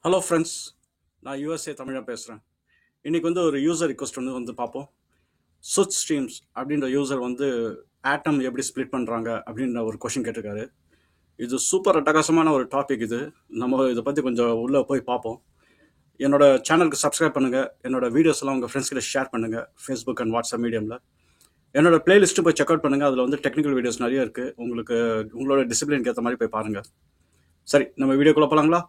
Hello friends, நான் USA தமிழாக பேசுகிறேன். இன்றைக்கி ஒரு யூசர் ரிக்வஸ்ட் பார்ப்போம். சுச் ஸ்ட்ரீம்ஸ் அப்படின்ற யூசர் ஆட்டம் எப்படி ஸ்ப்ளிட் பண்ணுறாங்க அப்படின்ற ஒரு கொஷின் கேட்டிருக்காரு. இது சூப்பர் அட்டகாசமான ஒரு டாபிக். நம்ம இதை பற்றி கொஞ்சம் உள்ளே போய் பார்ப்போம். என்னோட சேனலுக்கு சப்ஸ்கிரைப் பண்ணுங்கள். என்னோட வீடியோஸ் எல்லாம் உங்கள் ஃப்ரெண்ட்ஸ் கிட்ட ஷேர் பண்ணுங்கள், ஃபேஸ்புக் அண்ட் வாட்ஸ்அப் மீடியமில். என்னோட பிளேலிஸ்ட்டு போய் செக் அவுட் பண்ணுங்கள். அதில் டெக்னிக்கல் வீடியோஸ் நிறைய இருக்குது. உங்களோட டிசிப்ளினுக்கு ஏற்ற மாதிரி போய் பாருங்கள். சரி, நம்ம வீடியோக்குள்ளே போகலாங்களா?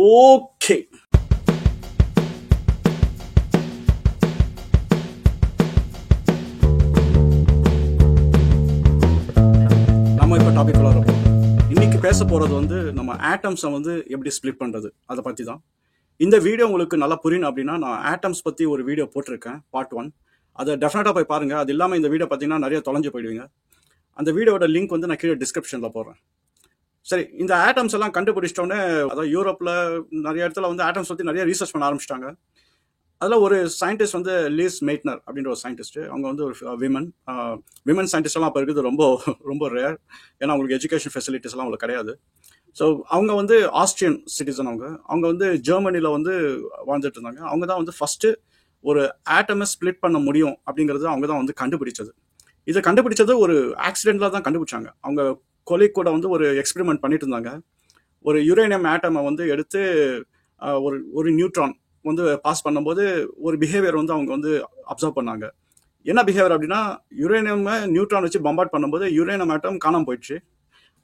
ஓகே, நம்ம இப்போ டாபிக் வளரப்போம். இன்னைக்கு பேச போகிறது நம்ம ஆட்டம்ஸை எப்படி ஸ்ப்ளிட் பண்ணுறது அதை பற்றி தான். இந்த வீடியோ உங்களுக்கு நல்லா புரியணும் அப்படின்னா நான் ஆட்டம்ஸ் பற்றி ஒரு வீடியோ போட்டிருக்கேன், பார்ட் 1. அதை டெஃபினட்டாக போய் பாருங்கள். அது இல்லாமல் இந்த வீடியோ பார்த்தீங்கன்னா நிறைய தொலைஞ்சு போயிடுவீங்க. அந்த வீடியோட லிங்க் நான் கீழே டிஸ்கிரிப்ஷனில் போடுறேன். சரி, இந்த ஆட்டம்ஸ் எல்லாம் கண்டுபிடிச்சிட்டோன்னே, அதாவது யூரோப்பில் நிறைய இடத்துல ஆட்டம்ஸ் பற்றி நிறைய ரீசர்ச் பண்ண ஆரம்பிச்சிட்டாங்க. அதில் ஒரு சயின்டிஸ்ட் லீஸ் மெய்ட்னர் அப்படின்ற ஒரு சயின்டிஸ்ட். அவங்க ஒரு விமன் சயின்டிஸ்டெல்லாம் அப்போ இருக்குது ரொம்ப ரொம்ப ரேர். ஏன்னா அவங்களுக்கு எஜுகேஷன் ஃபெசிலிட்டிஸ் எல்லாம் அவங்களுக்கு கிடையாது. ஸோ அவங்க ஆஸ்ட்ரியன் சிட்டிசன். அவங்க ஜெர்மனியில் வாழ்ந்துட்டு இருந்தாங்க. அவங்க தான் ஃபஸ்ட்டு ஒரு ஆட்டமை ஸ்ப்ளிட் பண்ண முடியும் அப்படிங்கிறது அவங்க தான் கண்டுபிடிச்சது. இதை கண்டுபிடிச்சது ஒரு ஆக்சிடென்ட்ல தான் கண்டுபிடிச்சாங்க. அவங்க கொலீக் கூட ஒரு எக்ஸ்பெரிமெண்ட் பண்ணிட்டு இருந்தாங்க. ஒரு யுரேனியம் ஆட்டமை எடுத்து ஒரு நியூட்ரான் பாஸ் பண்ணும்போது ஒரு பிஹேவியர் அவங்க அப்சர்வ் பண்ணாங்க. என்ன பிஹேவியர் அப்படின்னா, யுரேனியம் நியூட்ரான் வச்சு பம்பார்ட் பண்ணும்போது யுரேனியம் ஆட்டம் காணாம போயிடுச்சு.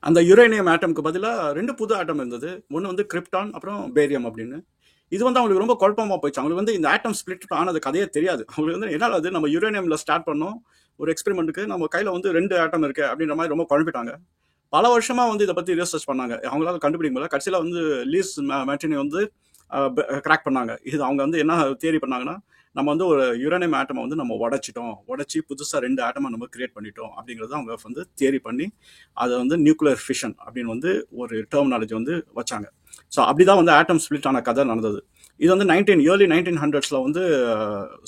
அந்த யுரேனியம் ஆட்டம்க்கு பதிலாக 2 புது ஆட்டம் இருந்தது. ஒன்று கிரிப்டான், அப்புறம் பேரியம் அப்படின்னு. இது அவங்களுக்கு ரொம்ப குழப்பமா போயிடுச்சு. அவங்களுக்கு இந்த ஆட்டம் ஸ்பிளிட் ஆனது கதையே தெரியாது. அவங்களுக்கு என்னால் நம்ம யுரேனியம்ல ஸ்டார்ட் பண்ணோம் ஒரு எக்ஸ்பெரிமெண்ட்டுக்கு, நம்ம கையில் 2 ஆட்டம் இருக்கு அப்படின்ற மாதிரி ரொம்ப குழப்பிட்டாங்க. பல வருஷமா இதை பத்தி ரிசர்ச் பண்ணாங்க. அவங்களால கண்டுபிடிக்க முடியல. கடைசியில் லீஸ் மெர்டினி கிராக் பண்ணாங்க. இது அவங்க என்ன தியரி பண்ணாங்கன்னா, நம்ம ஒரு யுரேனியம் ஆட்டமை நம்ம உடைச்சி புதுசாக 2 ஆட்டமை நம்ம கிரியேட் பண்ணிட்டோம் அப்படிங்கிறது அவங்க தியரி பண்ணி அதை நியூக்ளியர் ஃபிஷன் அப்படின்னு ஒரு டெர்மினாலஜி வச்சாங்க. ஸோ அப்படிதான் ஆட்டம் ஸ்பிளிட் ஆன கதை நடந்தது. இது ஏர்லி 1900s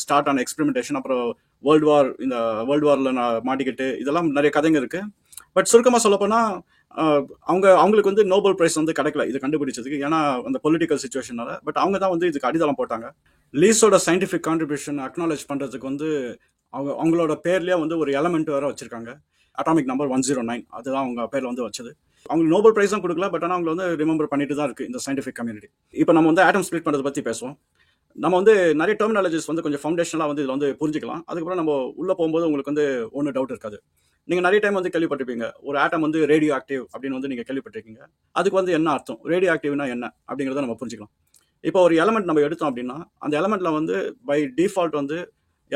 ஸ்டார்ட் ஆன எக்ஸ்பெரிமெண்டேஷன். அப்புறம் வேர்ல்டு வாரில் மாட்டிக்கிட்டு இதெல்லாம் நிறைய கதைங்க இருக்கு. பட் சுருக்கமாக சொல்லப்போனால் அவங்களுக்கு நோபல் பிரைஸ் கிடைக்கல இது கண்டுபிடிச்சதுக்கு, ஏன்னா அந்த பொலிட்டிக்கல் சுச்சுவேஷனால. பட் அவங்க தான் இதுக்கு அடித்தளம் போட்டாங்க. லீஸோட சயின்டிஃபிக் கான்ட்ரிபியூஷன் அக்னாலேஜ் பண்ணுறதுக்கு அவங்களோட பேர்லேயே ஒரு எலமெண்ட் வேற வச்சிருக்காங்க, அட்டாமிக் நம்பர் 109. அதுதான் அவங்க பேரில் வச்சது. அவங்களுக்கு நோபல் பிரைஸ் தான் கொடுக்கல, பட் ஆனால் அவங்களை ரிமெம்பர் பண்ணிட்டு தான் இருக்கு இந்த சயின்டிஃபிக் கம்யூனிட்டி. இப்போ நம்ம ஆட்டம் ஸ்பிளிட் பண்ணுறதை பற்றி பேசுவோம். நம்ம நிறைய டெர்மினாலஜிஸ் கொஞ்சம் ஃபவுண்டேஷனலாக இதில் புரிஞ்சுக்கலாம். அதுக்கப்புறம் நம்ம உள்ளே போகும்போது உங்களுக்கு ஒன்றும் டவுட் இருக்காது. நீங்கள் நிறைய டைம் கேள்விப்பட்டிருப்பீங்க, ஒரு ஆட்டம் ரேடியோ ஆக்டிவ் அப்படின்னு நீங்கள் கேள்விப்பட்டிருக்கீங்க. அதுக்கு என்ன அர்த்தம், ரேடியோ ஆக்டிவ்னா என்ன அப்படிங்கிறத நம்ம புரிஞ்சுக்கலாம். இப்போ ஒரு எலமெண்ட் நம்ம எடுத்தோம் அப்படின்னா, அந்த எலமெண்ட்ல பை டிஃபால்ட்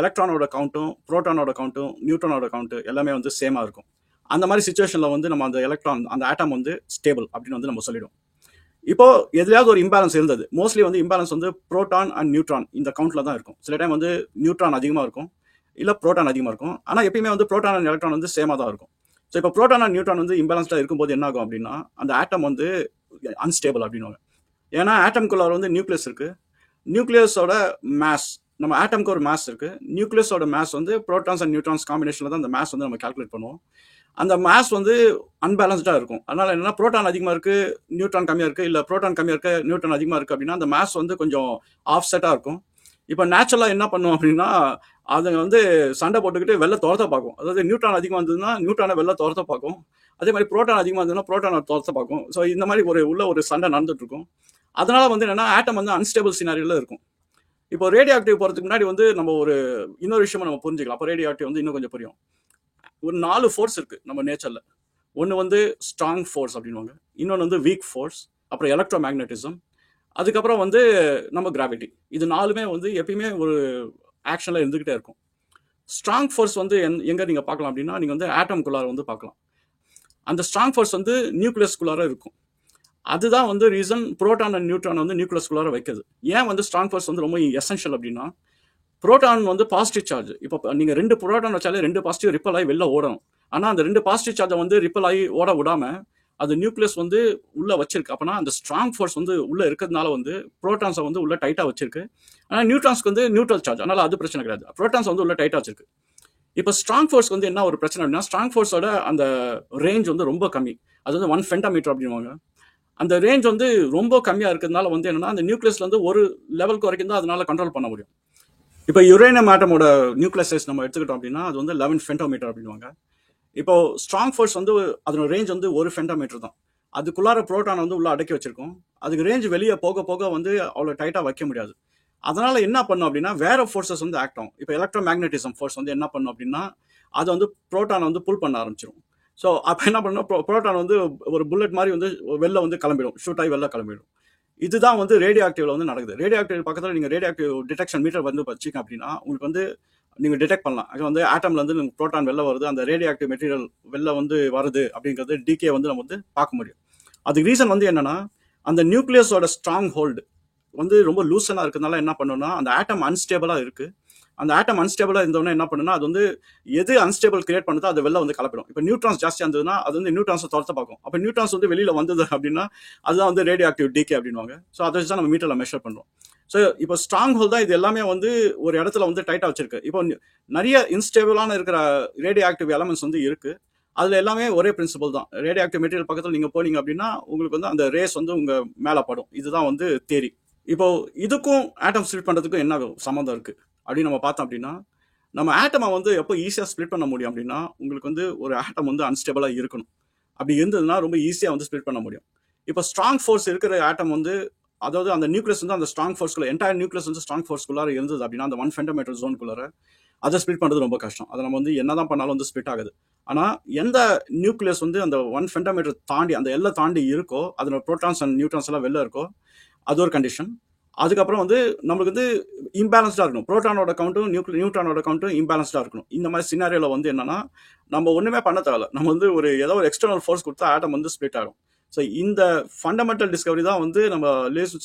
எலக்ட்ரானோட கவுண்ட்டும் புரோட்டானோட கவுண்ட்டும் நியூட்ரானோட கவுண்ட் எல்லாமே சேமாக இருக்கும். அந்த மாதிரி சுச்சுவேஷனில் நம்ம அந்த எலக்ட்ரான் அந்த ஆட்டம் ஸ்டேபிள் அப்படின்னு நம்ம சொல்லிடுவோம். இப்போ எதுலையாவது ஒரு இம்பேலன்ஸ் இருந்தது. Mostly imbalance proton and neutron இந்த கவுண்ட்ல தான் இருக்கும். சில டைம் நியூட்ரான் அதிகமாக இருக்கும், இல்லை புரோட்டான் அதிகமாக இருக்கும். ஆனால் எப்பயுமே புரோட்டான் அண்ட் எலக்ட்ரான் சேமாக தான் இருக்கும். ஸோ இப்போ புரோட்டான் அண்ட் நியூட்ரான் இம்பேலன்ஸ்டாக இருக்கும்போது என்ன ஆகும் அப்படின்னா, அந்த ஆட்டம் அன்ஸ்டேபிள் அப்படின்னு. ஏன்னா ஆட்டம்குள்ள நியூக்ளியஸ் இருக்கு. நியூக்ளியஸோட மேஸ், நம்ம ஆட்டம்க்கு ஒரு மேஸ் இருக்கு. நியூக்ளியஸோட மேஸ் புரோட்டான்ஸ் அண்ட் நியூட்ரான்ஸ் காம்பினேஷன்ல தான் அந்த மேஸ் நம்ம கால்குலேட் பண்ணுவோம். அந்த மேஸ் அன்பேலன்ஸ்டா இருக்கும். அதனால என்னன்னா, புரோட்டான் அதிகமாக இருக்கு, நியூட்ரான் கம்மியாக இருக்கு, இல்லை புரோட்டான் கம்மியாக இருக்கு, நியூட்ரான் அதிகமாக இருக்கு அப்படின்னா அந்த மேஸ் கொஞ்சம் ஆஃப் செட்டாக இருக்கும். இப்போ நேச்சுரலாக என்ன பண்ணுவோம் அப்படின்னா, அதுங்க சண்டை போட்டுக்கிட்டு வெளில துரத்த பார்க்கும். அதாவது நியூட்ரான் அதிகமாக இருந்ததுன்னா நியூட்ரானை வெளில துரத்த பார்க்கும். அதே மாதிரி புரோட்டான் அதிகமாக இருந்ததுன்னா புரோட்டானை துரத்த பார்க்கும். ஸோ இந்த மாதிரி ஒரு சண்டை நடந்துட்டு இருக்கும். அதனால என்னன்னா, ஆட்டம் அன்ஸ்டேபிள் சினாரியோல இருக்கும். இப்போ ரேடியோ ஆக்டிவ் போகிறதுக்கு முன்னாடி நம்ம இன்னொரு விஷயமா நம்ம புரிஞ்சுக்கலாம். அப்போ ரேடியோ ஆக்டிவ் இன்னும் கொஞ்சம் புரியும். ஒரு 4 ஃபோர்ஸ் இருக்கு நம்ம நேச்சர்ல. ஒன்று ஸ்ட்ராங் ஃபோர்ஸ் அப்படின்வாங்க, இன்னொன்று வீக் ஃபோர்ஸ், அப்புறம் எலக்ட்ரோ மேக்னட்டிசம், அதுக்கப்புறம் நம்ம கிராவிட்டி. இது 4மே எப்பயுமே ஒரு ஆக்ஷன்ல இருந்துகிட்டே இருக்கும். ஸ்ட்ராங் ஃபோர்ஸ் எங்க நீங்க பார்க்கலாம் அப்படின்னா, நீங்க ஆட்டம்குள்ளார பார்க்கலாம். அந்த ஸ்ட்ராங் ஃபோர்ஸ் நியூக்ளியஸ்குள்ளார இருக்கும். அதுதான் ரீசன் புரோட்டான் அண்ட் நியூட்ரான் நியூக்ளியஸ்குள்ளார வைக்கிறது. ஏன் ஸ்ட்ராங் ஃபோர்ஸ் ரொம்ப எசென்ஷியல் அப்படின்னா, புரோட்டான் பாசிட்டிவ் சார்ஜ். இப்போ நீங்க 2 புரோட்டான் வச்சாலே 2 பாசிட்டிவ் ரிப்பல் ஆகி வெளில ஓடணும். ஆனால் அந்த 2 பாசிட்டிவ் சார்ஜை ரிப்பல் ஆகி ஓட விடாம அது நியூக்ளியஸ் உள்ள வச்சிருக்கு. அப்பனா அந்த ஸ்ட்ராங் ஃபோர்ஸ் உள்ள இருக்கிறதுனால புரோட்டான்ஸை உள்ள டைட்டா வச்சிருக்கு. ஆனால் நியூட்ரான்ஸ்க்கு நியூட்ரல் சார்ஜ், அதனால அது பிரச்சனை கிடையாது. புரோட்டான்ஸ் உள்ள டைட்டா வச்சிருக்கு. இப்போ ஸ்ட்ராங் ஃபோர்ஸ் என்ன ஒரு பிரச்சனை அப்படின்னா, ஸ்ட்ராங் ஃபோர்ஸோட அந்த ரேஞ்ச் ரொம்ப கம்மி. அது 1 ஃபென்டாமீட்டர் அப்படின்வாங்க. அந்த ரேஞ்ச் வந்து ரொம்ப கம்மியாக இருக்கிறதுனால வந்து என்னன்னா அந்த நியூக்ளியஸ்ல வந்து ஒரு லெவலுக்கு வரைக்கும் தான் அதனால கண்ட்ரோல் பண்ண முடியும். இப்போ யுரேனியம் ஆட்டமோட நியூக்ளியஸ் சைஸ் நம்ம எடுத்துக்கிட்டோம் அப்படின்னா அது வந்து 11 ஃபென்டோமீட்டர் அப்படின்வாங்க. இப்போ ஸ்ட்ராங் ஃபோர்ஸ் வந்து அதோட ரேஞ்ச் வந்து 1 ஃபென்டோமீட்டர் தான். அதுக்குள்ளார புரோட்டான் வந்து உள்ள அடக்கி வச்சிருக்கோம். அதுக்கு ரேஞ்ச் வெளியே போக போக வந்து அவ்வளோ டைட்டாக வைக்க முடியாது. அதனால என்ன பண்ணும் அப்படின்னா வேற ஃபோர்ஸஸ் வந்து ஆக்ட் ஆகும். இப்போ எலக்ட்ரோ மேக்னட்டிசம் ஃபோர்ஸ் வந்து என்ன பண்ணும் அப்படின்னா அது வந்து புரோட்டானை வந்து புல் பண்ண ஆரம்பிச்சிடும். ஸோ அப்போ என்ன பண்ணணும், புரோட்டான் வந்து ஒரு புல்லட் மாதிரி வந்து வெளில வந்து கிளம்பிடும், ஷூட் ஆகி வெளில கிளம்பிடும். இதுதான் வந்து ரேடியோ ஆக்டிவ்ல வந்து நடக்குது. ரேடியோ ஆக்டிவ் பக்கத்தில் நீங்கள் ரேடியோ ஆக்டிவ் டிடெக்ஷன் மீட்டர் வந்து வச்சிங்க அப்படின்னா உங்களுக்கு வந்து நீங்கள் டிடெக்ட் பண்ணலாம். அது வந்து ஆட்டம்ல இருந்து புரோட்டான் வெளில வருது, அந்த ரேடியோ ஆக்டிவ் மெட்டீரியல் வெளில வந்து வருது அப்படிங்கிறது டிகே வந்து நம்ம வந்து பார்க்க முடியும். அதுக்கு ரீசன் வந்து என்னன்னா அந்த நியூக்ளியஸோட ஸ்ட்ராங் ஹோல்டு வந்து ரொம்ப லூசனாக இருக்கிறதுனால என்ன பண்ணுன்னா அந்த ஆட்டம் அன்ஸ்டேபிளாக இருக்கு. அந்த ஆட்டம் அன்ஸ்டேபிளாக இருந்தோன்னா என்ன பண்ணுன்னா அது வந்து எது அன்ஸ்டேபிள் கிரியேட் பண்ணுதோ அது வெளில வந்து கலப்பிடும். இப்போ நியூட்ரான்ஸ் ஜாஸ்தியாக இருந்ததுன்னா அது வந்து நியூட்ரான்ஸை துரத்த பார்க்கும். அப்போ நியூட்ரான்ஸ் வந்து வெளியில் வந்தது அப்படின்னா அதுதான் வந்து ரேடியோ ஆக்டிவ் டிகே அப்படின்வாங்க. ஸோ அதை வச்சு தான் நம்ம மீட்டரில் மெஷர் பண்ணுறோம். ஸோ இப்போ ஸ்ட்ராங் ஹோல் தான் இது எல்லாமே வந்து ஒரு இடத்துல வந்து டைட்டாக வச்சிருக்கு. இப்போ நிறைய இன்ஸ்டேபிளான இருக்கிற ரேடியோ ஆக்டிவ் எலமெண்ட்ஸ் வந்து இருக்கு. அதுல எல்லாமே ஒரே பிரின்சிபல் தான். ரேடியோ ஆக்டிவ் மெட்டீரியல் பக்கத்தில் நீங்க போனீங்க அப்படின்னா உங்களுக்கு வந்து அந்த ரேஸ் வந்து உங்க மேல படும். இதுதான் வந்து தேரி. இப்போ இதுக்கும் ஆட்டம் ஸ்பிளிட் பண்றதுக்கும் என்ன சம்மந்தம் இருக்கு அப்படின்னு நம்ம பார்த்தோம் அப்படின்னா நம்ம ஆட்டமை வந்து எப்போ ஈஸியாக ஸ்பிளிட் பண்ண முடியும் அப்படின்னா உங்களுக்கு வந்து ஒரு ஆட்டம் வந்து அன்ஸ்டேபிளாக இருக்கணும். அப்படி இருந்ததுன்னா ரொம்ப ஈஸியாக வந்து ஸ்பிளிட் பண்ண முடியும். இப்போ ஸ்ட்ராங் ஃபோர்ஸ் இருக்கிற ஆட்டம் வந்து அதாவது அந்த நியூக்ளியஸ் வந்து அந்த ஸ்ட்ராங் ஃபோர்ஸ்குள்ள என்டையர் நியூக்ளியஸ் வந்து ஸ்ட்ராங் ஃபோர்ஸ்குள்ளார இருந்தது அப்படின்னா அந்த 1 ஃபென்டோமீட்டர் ஜோனுக்குள்ளார அதை ஸ்பிளிட் பண்ணுறது ரொம்ப கஷ்டம். அதை நம்ம வந்து என்னதான் பண்ணாலும் வந்து ஸ்பிளிட் ஆகுது. ஆனால் எந்த நியூக்ளியஸ் வந்து அந்த 1 ஃபென்டோமீட்டர் தாண்டி அந்த எல்லை தாண்டி இருக்கோ அதோட ப்ரோட்டான்ஸ் அண்ட் நியூட்ரான்ஸ் எல்லாம் வெளில இருக்கோ அது ஒரு கண்டிஷன். அதுக்கப்புறம் வந்து நம்மளுக்கு வந்து இம்பேலன்ஸ்டாக இருக்கணும். புரோட்டானோட கவுண்ட்டும் நியூட்ரானோட கவுண்ட்டும் இம்பேலன்ஸ்டாக இருக்கணும். இந்த மாதிரி சினாரியோவில் வந்து என்னன்னா நம்ம ஒன்றுமே பண்ண தேவையில்ல. நம்ம வந்து ஏதோ ஒரு எக்ஸ்டர்னல் ஃபோர்ஸ் கொடுத்தா ஆட்டம் வந்து ஸ்பிளிட் ஆகும். ஸோ இந்த ஃபண்டமெண்டல் டிஸ்கவரி தான் வந்து நம்ம லூயிஸ்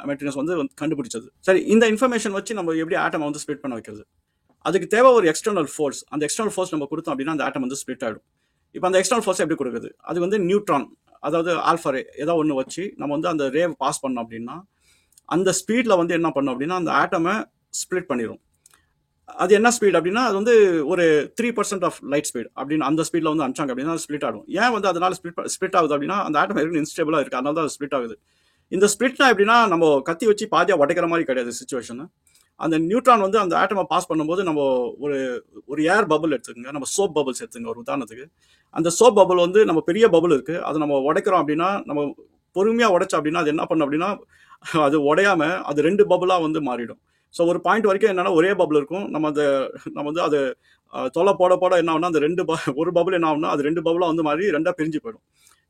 மார்டினஸ் வந்து கண்டுபிடிச்சது. சரி, இந்த இன்ஃபர்மேஷன் வச்சு நம்ம எப்படி ஆட்டம் வந்து ஸ்பிளிட் பண்ண வைக்கிறது? அதுக்கு தேவை ஒரு எக்ஸ்டர்னல் ஃபோர்ஸ். அந்த எக்ஸ்டர்னல் ஃபோர்ஸ் நம்ம கொடுத்தோம் அப்படின்னா அந்த ஆட்டம் வந்து ஸ்பிளிட் ஆகிடும். இப்போ அந்த எக்ஸ்டர்னல் ஃபோர்ஸ் எப்படி கொடுக்குது? அது வந்து நியூட்ரான், அதாவது ஆல்ஃபா ரே ஏதோ ஒன்று வச்சு நம்ம வந்து அந்த ரேவ் பாஸ் பண்ணோம் அப்படின்னா அந்த ஸ்பீடில் வந்து என்ன பண்ணும் அப்படின்னா அந்த ஆட்டமை ஸ்பிளிட் பண்ணிடும். அது என்ன ஸ்பீட் அப்படின்னா அது வந்து ஒரு 3% ஆஃப் லைட் ஸ்பீட் அப்படின்னு அந்த ஸ்பீடில் வந்து அனுப்பிச்சாங்க அப்படின்னா ஸ்பிளிட் ஆகும். ஏன் வந்து அதனால ஸ்பிளிட் ஆகுது அப்படின்னா அந்த ஆட்டம் இருக்கு இன்ஸ்டேபிளாக இருக்குது, அதனால தான் ஸ்பிளிட் ஆகுது. இந்த ஸ்பிளிட்னா எப்படின்னா நம்ம கத்தி வச்சு பாதியாக உடைக்கிற மாதிரி கிடையாது சுச்சுவேஷன். அந்த நியூட்ரான் வந்து அந்த ஆட்டமை பாஸ் பண்ணும்போது நம்ம ஒரு ஏர் பபுள் எடுத்துக்கோங்க, நம்ம சோப் பபுள்ஸ் எடுத்துங்க ஒரு உதாரணத்துக்கு. அந்த சோப் பபுள் வந்து நம்ம பெரிய பபுள் இருக்குது, அதை நம்ம உடைக்கிறோம் அப்படின்னா நம்ம பொறுமையாக உடைச்சோம் அப்படின்னா அது என்ன பண்ணும் அப்படின்னா அது உடையாம அது 2 பபுளாக வந்து மாறிடும். ஸோ ஒரு பாயிண்ட் வரைக்கும் என்னன்னா ஒரே பபுள் இருக்கும். நம்ம வந்து அது தொலை போட போட என்ன ஆகுனா அந்த ஒரு பபுள் என்ன ஆகுனா அது 2 பபுளாக வந்து மாறி 2ஆக பிரிஞ்சு போயிடும்.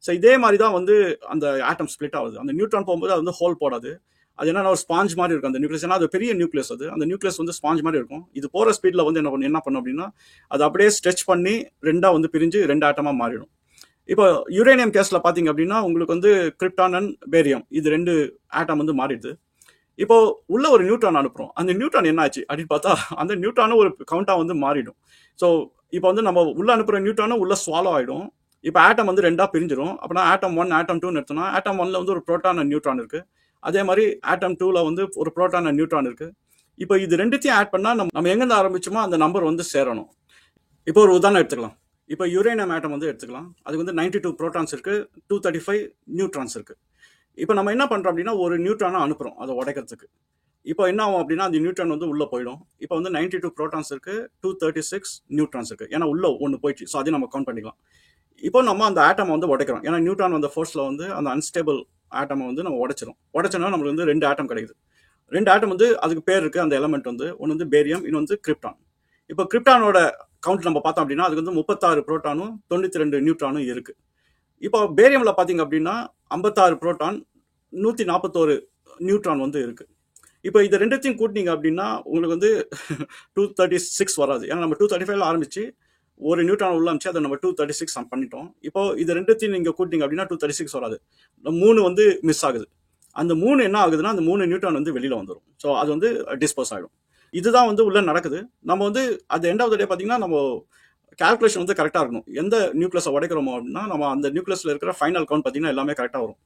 ஸோ இதே மாதிரி தான் வந்து அந்த ஆட்டம் ஸ்பிளிட் ஆகுது. அந்த நியூட்ரான் போகும்போது அது வந்து ஹோல் போடாது. அது என்னன்னா ஒரு ஸ்பாஞ்ச் மாதிரி இருக்கும் அந்த நியூக்ளியஸ். ஏன்னா அது பெரிய நியூக்ளியஸ், அந்த நியூக்ளியஸ் வந்து ஸ்பாஞ்ச் மாதிரி இருக்கும். இது போகிற ஸ்பீடில் வந்து என்ன பண்ணும் அப்படின்னா அது அப்படியே ஸ்ட்ரெச் பண்ணி 2ஆக வந்து பிரிஞ்சு 2 ஆட்டமாக மாறிடும். இப்போ யுரேனியம் கேஸ்ல பாத்தீங்க அப்படின்னா உங்களுக்கு வந்து கிரிப்டான் அண்ட் பேரியம் இது 2 ஆட்டம் வந்து மாறிடுது. இப்போ உள்ள ஒரு நியூட்ரான் அனுப்புறோம். அந்த நியூட்ரான் என்ன ஆச்சு அப்படின்னு பார்த்தா அந்த நியூட்ரானும் ஒரு கவுண்டா வந்து மாறிடும். ஸோ இப்போ வந்து நம்ம உள்ள அனுப்புற நியூட்ரானும் உள்ள ஸ்வாலோ ஆயிடும். இப்போ ஆட்டம் வந்து 2ஆக பிரிஞ்சிடும். அப்படின்னா ஆட்டம் 1 ஆட்டம் 2 எடுத்தோம்னா ஆட்டம் 1ல வந்து ஒரு புரோட்டான் அண்ட் நியூட்ரான் இருக்கு. அதே மாதிரி ஆட்டம் 2ல வந்து ஒரு புரோட்டான் அண்ட் நியூட்ரான் இருக்கு. இப்போ இது ரெண்டுத்தையும் ஆட் பண்ணா நம்ம எங்கேருந்து ஆரம்பிச்சோமோ அந்த நம்பர் வந்து சேரணும். இப்போ ஒரு உதாரணம் எடுத்துக்கலாம். இப்போ யுரேனியம் ஆட்டம் வந்து எடுத்துக்கலாம். அதுக்கு வந்து 92 புரோட்டான்ஸ் இருக்கு, 235 நியூட்ரான்ஸ் இருக்கு. இப்போ நம்ம என்ன பண்றோம் அப்படின்னா ஒரு நியூட்ரானை அனுப்புறோம் அதை உடைக்கிறதுக்கு. இப்போ என்ன ஆகும் அப்படின்னா அந்த நியூட்ரான் வந்து உள்ள போயிடும். இப்போ வந்து 92 புரோட்டான்ஸ் இருக்கு, 236 நியூட்ரான்ஸ் இருக்கு. ஏன்னா உள்ள ஒன்று போயிடுச்சு. ஸோ அதையும் நம்ம கவுண்ட் பண்ணிக்கலாம். இப்போ நம்ம அந்த ஆட்டமை வந்து உடைக்கிறோம். ஏன்னா நியூட்ரான் வந்த ஃபோர்ஸ்ல வந்து அந்த அன்ஸ்டேபிள் ஆட்டமை வந்து நம்ம உடைச்சோம்னா நம்மளுக்கு வந்து 2 ஆட்டம் கிடைக்குது. 2 ஆட்டம் வந்து அதுக்கு பேர் இருக்கு. அந்த எலமெண்ட் வந்து ஒன்று வந்து பேரியம், இன்னொன்று வந்து கிரிப்டான். இப்போ கிரிப்டானோட கவுண்ட் நம்ம பார்த்தோம் அப்படின்னா அதுக்கு வந்து 36 புரோட்டானும் 92 நியூட்ரானும் இருக்கு. இப்போ பேரியம்ல பாத்தீங்க அப்படின்னா 56 புரோட்டான் 141 நியூட்ரான் வந்து இருக்கு. இப்போ இது ரெண்டுத்தையும் கூட்டினீங்க அப்படின்னா உங்களுக்கு வந்து 236 வராது. ஏன்னா நம்ம 235ல ஆரம்பிச்சு ஒரு நியூட்ரான் உள்ள அமிச்சு அதை நம்ம 236 பண்ணிட்டோம். இப்போ இது ரெண்டுத்தையும் நீங்க கூட்டினீங்க அப்படின்னா 236 வராது. 3 வந்து மிஸ் ஆகுது. அந்த 3 என்ன ஆகுதுன்னா அந்த 3 நியூட்ரான் வந்து வெளியில வந்துடும். ஸோ அது வந்து டிஸ்போஸ் ஆகிடும். இதுதான் வந்து உள்ள நடக்குது. நம்ம வந்து அது எண்ட் ஆஃப் த டே பார்த்தீங்கன்னா நம்ம கால்குலேஷன் வந்து கரெக்டாக இருக்கணும். எந்த நியூக்ளியஸை உடைக்கிறோமோ அப்படின்னா நம்ம அந்த நியூக்ளியஸில் இருக்கிற ஃபைனல் கவுண்ட் பார்த்தீங்கன்னா எல்லாமே கரெக்டாக வரும்.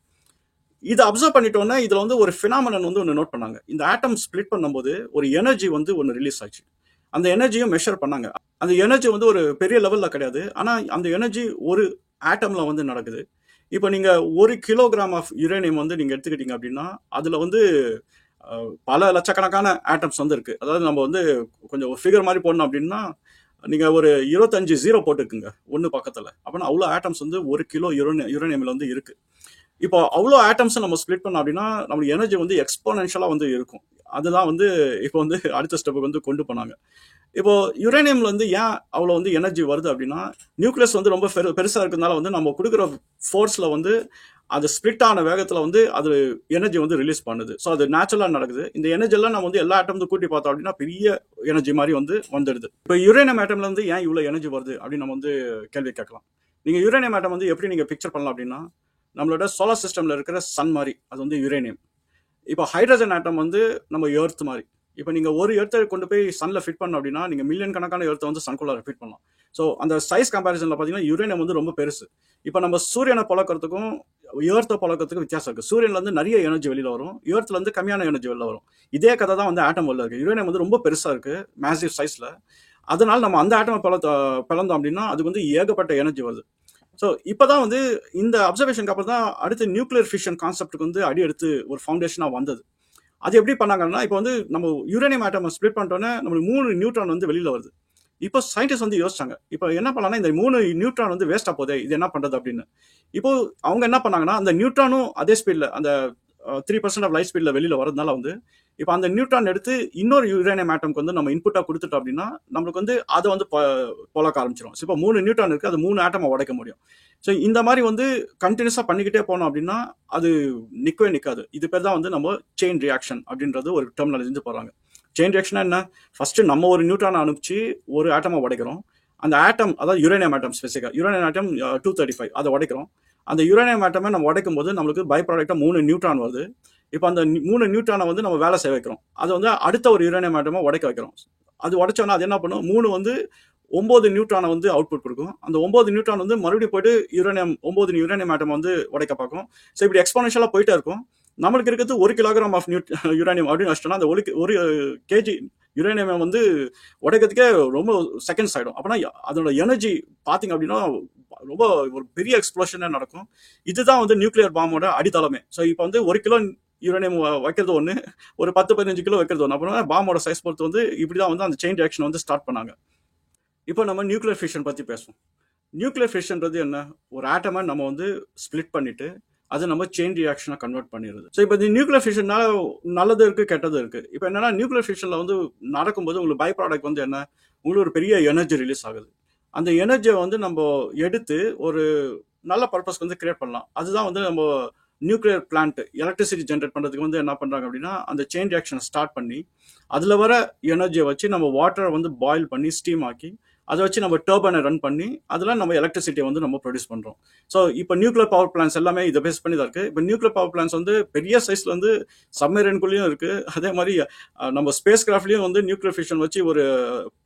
இதை அப்சர்வ் பண்ணிட்டோன்னா இதில் வந்து ஒரு ஃபினாமினன் வந்து ஒன்று நோட் பண்ணாங்க. இந்த ஆட்டம் ஸ்பிளிட் பண்ணும்போது ஒரு எனர்ஜி வந்து ஒன்று ரிலீஸ் ஆச்சு. அந்த எனர்ஜியும் மெஷர் பண்ணாங்க. அந்த எனர்ஜி வந்து ஒரு பெரிய லெவலில் கிடையாது. ஆனால் அந்த எனர்ஜி ஒரு ஆட்டமில் வந்து நடக்குது. இப்போ நீங்க 1 கிலோகிராம் ஆஃப் யுரேனியம் வந்து நீங்க எடுத்துக்கிட்டீங்க அப்படின்னா, அதுல வந்து பல லட்சக்கணக்கான ஆட்டம்ஸ் வந்து இருக்கு. அதாவது நம்ம வந்து கொஞ்சம் ஃபிகர் மாதிரி போடணும் அப்படின்னா, நீங்க ஒரு 25 ஜீரோ போட்டுக்குங்க ஒண்ணு பக்கத்துல. அப்பன்னா அவ்வளோ ஆட்டம்ஸ் வந்து 1 கிலோ யுரேனியம்ல வந்து இருக்கு. இப்போ அவ்வளோ ஆட்டம்ஸை நம்ம ஸ்ப்ளிட் பண்ணோம் அப்படின்னா நம்மளுக்கு எனர்ஜி வந்து எக்ஸ்போனென்ஷியலா வந்து இருக்கும். அதுதான் வந்து இப்போ வந்து அடுத்த ஸ்டெப்புக்கு வந்து கொண்டு போனாங்க. இப்போ யுரேனியம்ல வந்து ஏன் அவ்வளோ வந்து எனர்ஜி வருது அப்படின்னா, நியூக்ளியஸ் வந்து ரொம்ப பெருசா இருக்கிறதுனால வந்து நம்ம கொடுக்குற ஃபோர்ஸ்ல வந்து அது ஸ்பிளிட் ஆன வேகத்துல வந்து அது எனர்ஜி வந்து ரிலீஸ் பண்ணுது. ஸோ அது நேச்சுரலா நடக்குது. இந்த எனர்ஜி எல்லாம் நம்ம வந்து எல்லா ஆட்டம் கூட்டி பார்த்தோம் அப்படின்னா பெரிய எனர்ஜி மாதிரி வந்து வந்துடுது. இப்போ யுரேனியம் ஆட்டம்ல இருந்து ஏன் இவ்வளோ எனர்ஜி வருது அப்படின்னு நம்ம வந்து கேள்வி கேட்கலாம். நீங்க யுரேனியம் ஆட்டம் வந்து எப்படி நீங்க பிக்சர் பண்ணலாம் அப்படின்னா, நம்மளோட சோலார் சிஸ்டம்ல இருக்கிற சன் மாதிரி அது வந்து யுரேனியம். இப்போ ஹைட்ரஜன் ஆட்டம் வந்து நம்ம எர்த் மாதிரி. இப்போ நீங்க ஒரு எர்த்தை கொண்டு போய் சன்ல ஃபிட் பண்ணணும் அப்படின்னா நீங்க மில்லியன் கணக்கான எர்த்தை வந்து சன்குள்ளார ஃபிட் பண்ணலாம். ஸோ அந்த சைஸ் கம்பேரிசன்ல பார்த்தீங்கன்னா யுரேனியம் வந்து ரொம்ப பெருசு. இப்போ நம்ம சூரியனை பழக்கிறதுக்கும் எர்த்தை பழக்கிறதுக்கும் வித்தியாசம் இருக்கு. சூரியன்ல இருந்து நிறைய எனர்ஜி வெளியில வரும், எர்த்ல இருந்து கம்மியான எனர்ஜி வெளில வரும். இதே கதை தான் வந்து ஆட்டம் உள்ள இருக்கு. யுரேனியம் வந்து ரொம்ப பெருசா இருக்கு, மேசிவ் சைஸ்ல. அதனால நம்ம அந்த ஆட்டம் பிளந்தோம் அப்படின்னா அதுக்கு வந்து ஏகப்பட்ட எனர்ஜி வருது. ஸோ இப்போதான் வந்து இந்த அப்சர்வேஷனுக்கு அப்புறம் தான் அடுத்து நியூக்ளியர் ஃபிஷன் கான்செப்டுக்கு வந்து அடி எடுத்து ஒரு ஃபவுண்டேஷனாக வந்தது. அது எப்படி பண்ணாங்கன்னா, இப்போ வந்து நம்ம யுரேனியம் ஆட்டம் ஸ்ப்ளிட் பண்ணிட்டோன்னே நம்மளுக்கு 3 நியூட்ரான் வந்து வெளியில வருது. இப்போ சயின்டிஸ்ட் வந்து யோசிச்சாங்க, இப்போ என்ன பண்ணலாம்னா இந்த 3 நியூட்ரான் வந்து வேஸ்டா போதே, இது என்ன பண்றது அப்படின்னு. இப்போ அவங்க என்ன பண்ணாங்கன்னா, அந்த நியூட்ரானும் அதே ஸ்பீட்ல அந்த 3% ஆஃப் லைட் ஸ்பீட்ல வெளியில வரதுனால வந்து இப்போ அந்த நியூட்ரான் எடுத்து இன்னொரு யுரேனியம் ஆட்டம்க்கு வந்து நம்ம இன்புட்டா கொடுத்துட்டோம் அப்படின்னா நம்மளுக்கு வந்து அதை வந்து பொழக்க ஆரம்பிச்சிடும். இப்போ 3 நியூட்ரான் இருக்கு, அது 3 ஆட்டமை உடைக்க முடியும். ஸோ இந்த மாதிரி வந்து கண்டினியூஸா பண்ணிக்கிட்டே போனோம் அப்படின்னா அது நிற்கவே நிற்காது. இது பேர் தான் வந்து நம்ம செயின் ரியாக்ஷன் அப்படின்றது ஒரு டெர்மினாலஜி போறாங்க. செயின் ரியாக்ஷனா என்ன? ஃபர்ஸ்ட் நம்ம ஒரு நியூட்ரானை அனுப்பிச்சு ஒரு ஆட்டமை உடைக்கிறோம். அந்த ஆட்டம், அதாவது யுரேனியம் ஆட்டம் ஸ்பெசிஃபிக்கா யுரேனியம் ஆட்டம் 235 அதை உடைக்கிறோம். அந்த யுரேனியம் ஆட்டமை நம்ம உடைக்கும் போது நம்மளுக்கு பை ப்ராடக்டா 3 நியூட்ரான் வருது. இப்போ அந்த 3 நியூட்ரானை வந்து நம்ம வேலை செய்ய வைக்கிறோம். அதை வந்து அடுத்த ஒரு யுரேனியம் ஆட்டமை உடைக்க வைக்கிறோம். அது உடைச்சோன்னா அது என்ன பண்ணும், 3 வந்து 9 நியூட்ரானை வந்து அவுட்புட் கொடுக்கும். அந்த 9 நியூட்ரான் வந்து மறுபடியும் போயிட்டு 9 யுரேனியம் ஆட்டம் வந்து உடைக்க பார்க்கும். ஸோ இப்படி எக்ஸ்போனன்ஷியலா போயிட்டே இருக்கும். நம்மளுக்கு இருக்கிறது 1 கிலோகிராம் ஆஃப் யுரேனியம் அப்படின்னு வச்சிட்டோம்னா அந்த 1 கேஜி யுரேனியம் வந்து உடைக்கிறதுக்கே ரொம்ப செகண்ட்ஸ் ஆகிடும். அப்படின்னா அதோட எனர்ஜி பார்த்தீங்க அப்படின்னா ரொம்ப ஒரு பெரிய எக்ஸ்ப்ளோஷனே நடக்கும். இதுதான் வந்து நியூக்ளியர் பாம்போட அடித்தளமே. ஸோ இப்போ வந்து 1 கிலோ யுரேனியம் வைக்கிறது ஒன்று, ஒரு 10-15 கிலோ வைக்கிறது ஒன்று. அப்புறம் பாம்போட சைஸ் பொறுத்து வந்து இப்படி தான் வந்து அந்த செயின் ரியாக்ஷன் வந்து ஸ்டார்ட் பண்ணாங்க. இப்போ நம்ம நியூக்ளியர் ஃபிஷன் பற்றி பேசுவோம். நியூக்ளியர் ஃபிஷன்றது என்ன? ஒரு ஆட்டமை நம்ம வந்து ஸ்பிளிட் பண்ணிட்டு அதை நம்ம செயின் ரியாக்ஷனாக கன்வெர்ட் பண்ணிடுது. ஸோ இப்போ இந்த நியூக்ளியர் ஃபிஷன்னால நல்லது இருக்குது, கெட்டது இருக்குது. இப்போ என்னன்னா நியூக்ளியர் ஃபிஷனில் வந்து நடக்கும்போது உங்களுக்கு பை ப்ராடக்ட் வந்து என்ன, உங்களுக்கு ஒரு பெரிய எனர்ஜி ரிலீஸ் ஆகுது. அந்த எனர்ஜியை வந்து நம்ம எடுத்து ஒரு நல்ல பர்பஸ்க்கு வந்து கிரியேட் பண்ணலாம். அதுதான் வந்து நம்ம நியூக்ளியர் பிளான்ட் எலக்ட்ரிசிட்டி ஜென்ரேட் பண்ணுறதுக்கு வந்து என்ன பண்ணுறாங்க அப்படின்னா அந்த செயின் ரியாக்ஷனை ஸ்டார்ட் பண்ணி அதில் வர எனர்ஜியை வச்சு நம்ம வாட்டரை வந்து பாயில் பண்ணி ஸ்டீம் ஆக்கி அதை வச்சு நம்ம டர்பனை ரன் பண்ணி அதில் நம்ம எலக்ட்ரிசிட்டியை வந்து நம்ம ப்ரொடியூஸ் பண்ணுறோம். ஸோ இப்போ நியூக்ளியர் பவர் பிளான்ஸ் எல்லாமே இதை பேஸ் பண்ணி தான் இருக்குது. இப்போ நியூக்ளியர் பவர் பிளான்ஸ் வந்து பெரிய சைஸில் வந்து சப்மரீனுக்குள்ளேயும் இருக்குது. அதே மாதிரி நம்ம ஸ்பேஸ் கிராஃப்ட்லேயும் வந்து நியூக்ளியர் ஃபிஷன் வச்சு ஒரு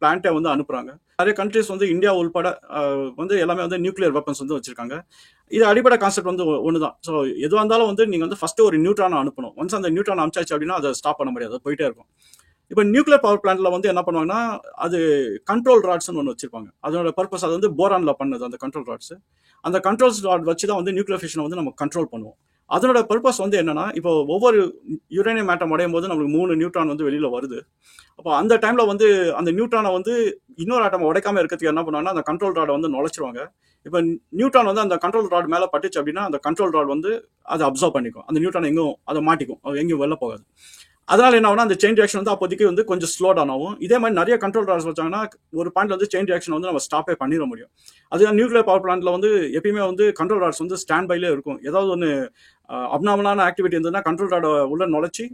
பிளான்ட்டை வந்து அனுப்புகிறாங்க. நிறைய கண்ட்ரிஸ் வந்து இந்தியா உள்பட வந்து எல்லாமே வந்து நியூக்ளியர் வெப்பன்ஸ் வந்து வச்சிருக்காங்க. இது அடிப்படை கான்செப்ட் வந்து ஒன்று தான். ஸோ எதுவாக இருந்தாலும் வந்து நீங்கள் வந்து ஃபஸ்ட்டு ஒரு நியூட்ரானை அனுப்பணும். ஒன்ஸ் அந்த நியூட்ரான் அனுப்பிச்சாச்சு அப்படின்னா அதை ஸ்டாப் பண்ண முடியாது, அது போயிட்டே இருக்கும். இப்போ நியூக்ளியர் பவர் பிளான்ட்ல வந்து என்ன பண்ணுவாங்கன்னா அது கண்ட்ரோல் ராட்ஸ்னு ஒன்று வச்சிருப்பாங்க. அதோட பர்பஸ் அது வந்து போரான்ல பண்ணது அந்த கண்ட்ரோல் ராட்ஸ். அந்த கண்ட்ரோல் ராட் வச்சு தான் வந்து நியூக்ளியர் ஃபிஷனை வந்து நம்ம கண்ட்ரோல் பண்ணுவோம். அதனோட பர்பஸ் வந்து என்னன்னா, இப்போ ஒவ்வொரு யுரேனியம் ஆட்டம் உடையும் போது நம்மளுக்கு 3 நியூட்ரான் வந்து வெளியில வருது. அப்போ அந்த டைம்ல வந்து அந்த நியூட்ரானை வந்து இன்னொரு ஆட்டம் உடைக்காம இருக்கிறதுக்கு என்ன பண்ணுவாங்கன்னா அந்த கண்ட்ரோல் ராடை வந்து நுழைச்சிருவாங்க. இப்போ நியூட்ரான் வந்து அந்த கண்ட்ரோல் ராட் மேலே பட்டுச்சு அப்படின்னா அந்த கண்ட்ரோல் ராட் வந்து அதை அப்சர்வ் பண்ணிக்கும். அந்த நியூட்ரான் எங்கும் அதை மாட்டிக்கும், எங்கேயும் வெளில போகாது. அதனால என்ன ஆகும்னா அந்த செயின் ரியாக்ஷன் வந்து அப்போதைக்கு வந்து கொஞ்சம் ஸ்லோ டவுன் ஆகும். இதே மாதிரி நிறைய கண்ட்ரோல் ராட்ஸ் வச்சாங்கன்னா ஒரு பாயிண்ட்ல வந்து செயின் ரியாக்ஷன் வந்து நம்ம ஸ்டாப்பே பண்ணிட முடியும். அதுதான் நியூக்ளியர் பவர் பிளான்ட்ல வந்து எப்பயுமே வந்து கண்ட்ரோல் ராட்ஸ் வந்து ஸ்டாண்ட் பைலே இருக்கும். ஏதாவது ஒன்று அப்நார்மலான ஆக்டிவிட்டி இருந்ததுன்னா கண்ட்ரோல் ராட உள்ள நுழைச்சி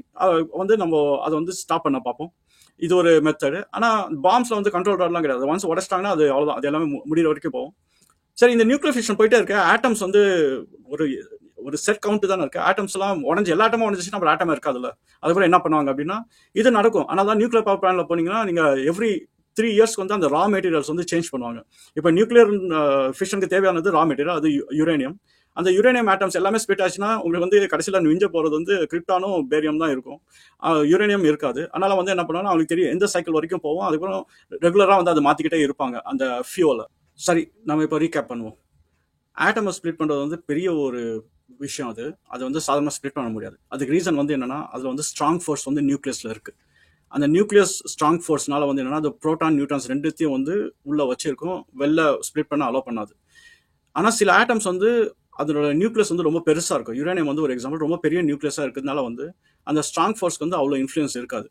வந்து நம்ம அதை வந்து ஸ்டாப் பண்ண பார்ப்போம். இது ஒரு மெத்தடு. ஆனால் பாம்ஸ்ல வந்து கண்ட்ரோல் ராட்லாம் கிடையாது. ஒன்ஸ் உடச்சிட்டாங்கன்னா அது அவ்வளோதான், அது எல்லாமே முடிகிற வரைக்கும் போகும். சரி, இந்த நியூக்ளியர் ஃபிஷன் போயிட்டே இருக்க ஆட்டம்ஸ் வந்து ஒரு செட் கவுண்ட் தானே இருக்கு. ஆட்டம்ஸ் எல்லாம் உடஞ்சி எல்லா ஆட்டமும் உடஞ்சிச்சுன்னா அப்புறம் ஆட்டமே இருக்காதுல்ல. அதுக்கப்புறம் என்ன பண்ணுவாங்க அப்படின்னா இது நடக்கும். ஆனால் தான் நியூக்ளியர் பவர் பிளான்ட்ல போனீங்கன்னா நீங்க எவ்ரி 3 இயர்ஸ்க்கு வந்து அந்த ரா மெட்டீரியல்ஸ் வந்து சேஞ்ச் பண்ணுவாங்க. இப்போ நியூக்ளியர் ஃபிஷனுக்கு தேவையானது ரா மெட்டீரியல், அது யுரேனியம். அந்த யுரேனியம் ஆட்டம்ஸ் எல்லாமே ஸ்பிளிட் ஆச்சுன்னா உங்களுக்கு வந்து கடைசியில் விஞ்ச போகிறது வந்து கிரிப்டானும் பேரியம் தான் இருக்கும், யுரேனியம் இருக்காது. அதனால வந்து என்ன பண்ணுவாங்கன்னா அவங்களுக்கு தெரியும் எந்த சைக்கிள் வரைக்கும் போவோம். அதுக்கப்புறம் ரெகுலராக வந்து அதை மாற்றிக்கிட்டே இருப்பாங்க அந்த ஃபியூலை. சரி, நம்ம இப்போ ரீகேப் பண்ணுவோம். ஆட்டமை ஸ்ப்ளிட் பண்ணுறது வந்து பெரிய ஒரு விஷயம். அது வந்து சாதாரணமாக ஸ்ப்ளிட் பண்ண முடியாது. அதுக்கு ரீசன் வந்து என்னன்னா, அதில் வந்து ஸ்ட்ராங் ஃபோர்ஸ் வந்து நியூக்ளியஸில் இருக்குது. அந்த நியூக்ளியஸ் ஸ்ட்ராங் ஃபோர்ஸ்னால வந்து என்னன்னா, அந்த புரோட்டான் நியூட்ரான்ஸ் ரெண்டுத்தையும் வந்து உள்ள வச்சிருக்கும், வெளில ஸ்ப்ளிட் பண்ண அலோவ் பண்ணாது. ஆனால் சில ஆட்டம்ஸ் வந்து அதோட நியூக்ளியஸ் வந்து ரொம்ப பெருசாக இருக்கும். யுரேனியம் வந்து ஒரு எக்ஸாம்பிள் ரொம்ப பெரிய நியூக்ளியஸாக இருக்கிறதுனால வந்து அந்த ஸ்ட்ராங் ஃபோர்ஸ்க்கு வந்து அவ்வளோ இன்ஃப்ளூயன்ஸ் இருக்காது.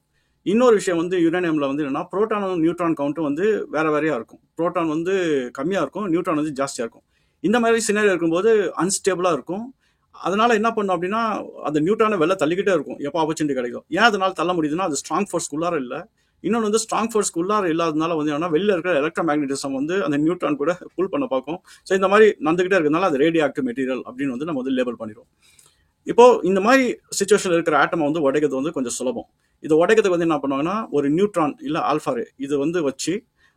இன்னொரு விஷயம் வந்து யுரேனியமில் வந்து என்னன்னா, புரோட்டானும் நியூட்ரான் கவுண்ட்டும் வந்து வேற வேறையாக இருக்கும். புரோட்டான் வந்து கம்மியாக இருக்கும், நியூட்ரான் வந்து ஜாஸ்தியாக இருக்கும். இந்த மாதிரி சினாரியோ இருக்கும்போது அன்ஸ்டேபிளாக இருக்கும். அதனால என்ன பண்ணும் அப்படின்னா, அந்த நியூட்ரானை வெளில தள்ளிக்கிட்டே இருக்கும் எப்போ ஆப்பர்ச்சுனிட்டி கிடைக்கும். ஏன் அதனால தள்ள முடியுதுன்னா, அது ஸ்ட்ராங் ஃபோர்ஸ்க்கு உள்ளார இல்லை. இன்னொன்று வந்து ஸ்ட்ராங் ஃபோர்ஸ்க்கு உள்ளார இல்லாததுனால வந்து என்னன்னா, வெளில இருக்கிற எலக்ட்ரோ மேக்னட்டிசம் வந்து அந்த நியூட்ரான் கூட புல் பண்ண பார்க்கும். ஸோ இந்த மாதிரி நடந்துகிட்டே இருக்கிறதுனால அது ரேடியோ ஆக்டிவ் மெட்டீரியல் அப்படின்னு வந்து நம்ம வந்து லேபிள் பண்ணிடுவோம். இப்போ இந்த மாதிரி சுச்சுவேஷன் இருக்கிற ஆட்டமை வந்து உடைக்கிறது வந்து கொஞ்சம் சுலபம். இதை உடைக்கிறதுக்கு வந்து என்ன பண்ணுவாங்கன்னா, ஒரு நியூட்ரான் இல்லை ஆல்ஃபா ரே இது வந்து வச்சு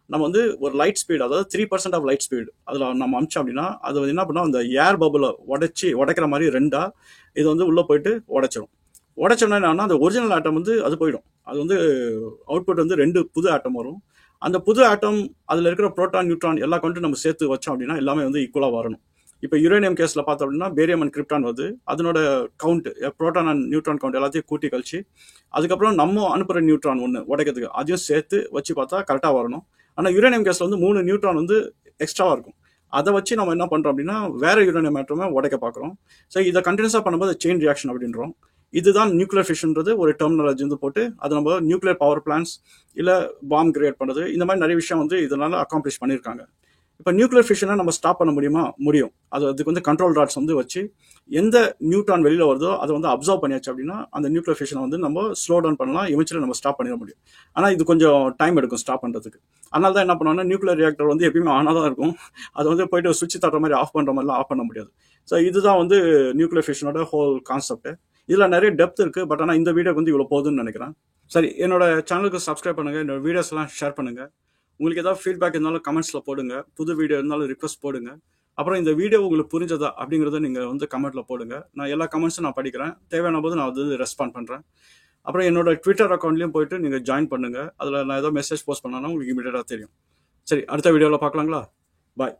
நம்ம வந்து ஒரு லைட் ஸ்பீடு, அதாவது 3% ஆஃப் லைட் ஸ்பீடு அதில் நம்ம அமிச்சோம் அப்படின்னா, அது வந்து என்ன பண்ணோம், அந்த ஏர் பபுளை உடைக்கிற மாதிரி ரெண்டா இது வந்து உள்ளே போயிட்டு உடைச்சிடும். உடைச்சோன்னா என்னன்னா, அந்த ஒரிஜினல் ஆட்டம் வந்து அது போயிடும். அது வந்து அவுட்புட் வந்து 2 புது ஆட்டம் வரும். அந்த புது ஆட்டம் அதில் இருக்கிற புரோட்டான் நியூட்ரான் எல்லா கவுண்ட்டும் நம்ம சேர்த்து வச்சோம் அப்படின்னா எல்லாமே வந்து ஈக்குவலாக வரணும். இப்போ யுரேனியம் கேஸில் பார்த்தோம் அப்படின்னா பேரியம் அண்ட் கிரிப்டான் வருது, அதனோட count proton and neutron count எல்லாத்தையும் கூட்டி கழிச்சு அதுக்கப்புறம் நம்ம அனுப்புகிற நியூட்ரான் ஒன்று உடைக்கிறதுக்கு அதையும் சேர்த்து வச்சு பார்த்தா கரெக்டாக வரணும். ஆனால் யுரேனியம் கேஸில் வந்து 3 நியூட்ரான் வந்து எக்ஸ்ட்ராவாக இருக்கும். அதை வச்சு நம்ம என்ன பண்ணுறோம் அப்படின்னா வேற யுரேனியம் ஆட்டமை உடைக்க பார்க்குறோம். ஸோ இதை கண்டினியூஸாக பண்ணும்போது செயின் ரியாக்ஷன் அப்படின்றோம். இதுதான் நியூக்ளியர் ஃபிஷன்றது ஒரு டெர்மினாலஜி வந்து போட்டு அதை நம்ம நியூக்ளியர் பவர் பிளான்ஸ் இல்லை பாம் கிரியேட் பண்ணுறது இந்த மாதிரி நிறைய விஷயம் வந்து இதனால அக்காம்ப்ளிஷ் பண்ணியிருக்காங்க. இப்போ நியூக்ளியர் ஃபிஷனை நம்ம ஸ்டாப் பண்ண முடியுமா? முடியும். அதுக்கு வந்து கண்ட்ரோல் ராட்ஸ் வந்து வச்சு எந்த நியூட்ரான் வெளியில் வருதோ அதை வந்து அப்சர்வ் பண்ணியாச்சு அப்படின்னா அந்த நியூக்ளியர் ஃபிஷனை வந்து நம்ம ஸ்லோ டவுன் பண்ணலாம், எவென்ச்சுவலி நம்ம ஸ்டாப் பண்ணிட முடியும். ஆனால் இது கொஞ்சம் டைம் எடுக்கும் ஸ்டாப் பண்ணுறதுக்கு. அதனால தான் என்ன பண்ணுவாங்கன்னா, நியூக்ளியர் ரியாக்டர் வந்து எப்பயுமே ஆனாக தான் இருக்கும். அது வந்து போயிட்டு சுவிட்ச் தட்டுற மாதிரி ஆஃப் பண்ணுற மாதிரிலாம் ஆஃப் பண்ண முடியாது. ஸோ இதுதான் வந்து நியூக்ளியர் ஃபிஷனோட ஹோல் கான்செப்ட். இதில் நிறைய டெப்த் இருக்குது, பட் ஆனால் இந்த வீடியோக்கு வந்து இவ்வளோ போதுன்னு நினைக்கிறேன். சரி, என்னோட சேனலுக்கு சப்ஸ்கிரைப் பண்ணுங்கள், என்னோட வீடியோஸ்லாம் ஷேர் பண்ணுங்கள். உங்களுக்கு ஏதாவது ஃபீட்பேக் இருந்தாலும் கமெண்ட்ஸில் போடுங்க, புது வீடியோ இருந்தாலும் ரிக்வஸ்ட் போடுங்க. அப்புறம் இந்த வீடியோ உங்களுக்கு புரிஞ்சதா அப்படிங்கிறத நீங்கள் வந்து கமெண்ட்டில் போடுங்க. நான் எல்லா கமெண்ட்ஸும் நான் படிக்கிறேன், தேவையான போது நான் வந்து ரெஸ்பாண்ட் பண்ணுறேன். அப்புறம் என்னோட ட்விட்டர் அக்கௌண்ட்லேயும் போயிட்டு நீங்கள் ஜாயின் பண்ணுங்கள். அதில் நான் ஏதோ மெசேஜ் போஸ்ட் பண்ணாலும் உங்களுக்கு இமீடியட்டாக தெரியும். சரி, அடுத்த வீடியோவில் பார்க்கலாங்களா? பாய்.